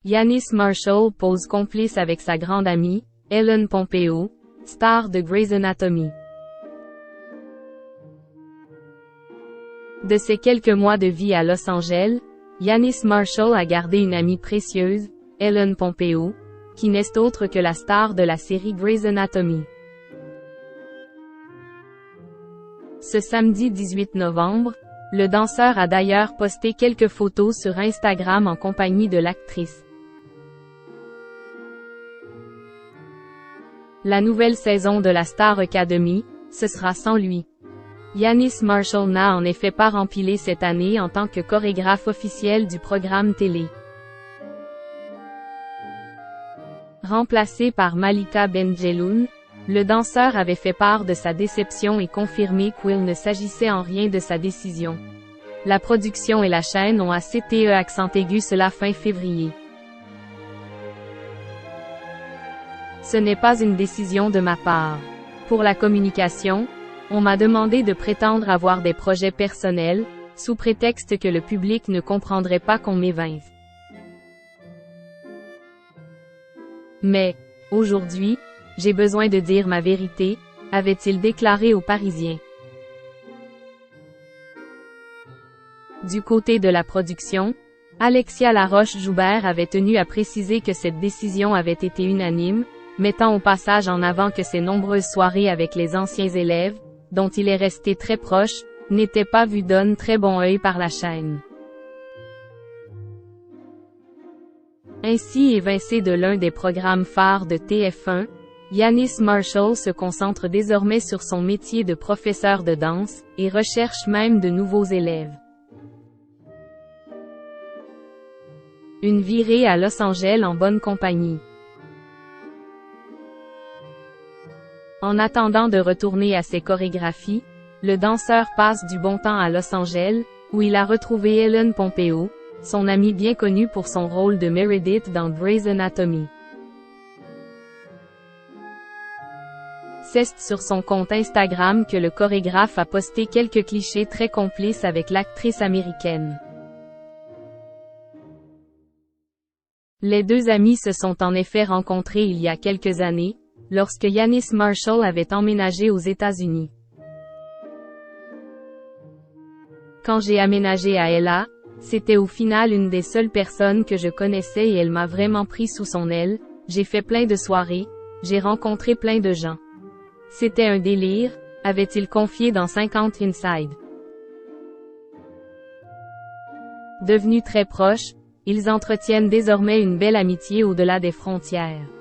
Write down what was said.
Yanis Marshall pose complice avec sa grande amie, Ellen Pompeo, star de Grey's Anatomy. De ses quelques mois de vie à Los Angeles, Yanis Marshall a gardé une amie précieuse, Ellen Pompeo, qui n'est autre que la star de la série Grey's Anatomy. Ce samedi 18 novembre, le danseur a d'ailleurs posté quelques photos sur Instagram en compagnie de l'actrice. La nouvelle saison de la Star Academy, ce sera sans lui. Yanis Marshall n'a en effet pas rempilé cette année en tant que chorégraphe officiel du programme télé. Remplacé par Malika Benjeloun, le danseur avait fait part de sa déception et confirmé qu'il ne s'agissait en rien de sa décision. La production et la chaîne ont acté accent aigu cela fin février. Ce n'est pas une décision de ma part. Pour la communication, on m'a demandé de prétendre avoir des projets personnels, sous prétexte que le public ne comprendrait pas qu'on m'évince. Mais, aujourd'hui, j'ai besoin de dire ma vérité, avait-il déclaré aux Parisiens. Du côté de la production, Alexia Laroche-Joubert avait tenu à préciser que cette décision avait été unanime, mettant au passage en avant que ses nombreuses soirées avec les anciens élèves, dont il est resté très proche, n'étaient pas vues d'un très bon œil par la chaîne. Ainsi évincé de l'un des programmes phares de TF1, Yanis Marshall se concentre désormais sur son métier de professeur de danse, et recherche même de nouveaux élèves. Une virée à Los Angeles en bonne compagnie. En attendant de retourner à ses chorégraphies, le danseur passe du bon temps à Los Angeles, où il a retrouvé Ellen Pompeo, son amie bien connue pour son rôle de Meredith dans Grey's Anatomy. C'est sur son compte Instagram que le chorégraphe a posté quelques clichés très complices avec l'actrice américaine. Les deux amis se sont en effet rencontrés il y a quelques années, lorsque Yanis Marshall avait emménagé aux États-Unis. Quand j'ai aménagé à LA, c'était au final une des seules personnes que je connaissais et elle m'a vraiment pris sous son aile, j'ai fait plein de soirées, j'ai rencontré plein de gens. C'était un délire, avait-il confié dans 50 Inside. Devenus très proches, ils entretiennent désormais une belle amitié au-delà des frontières.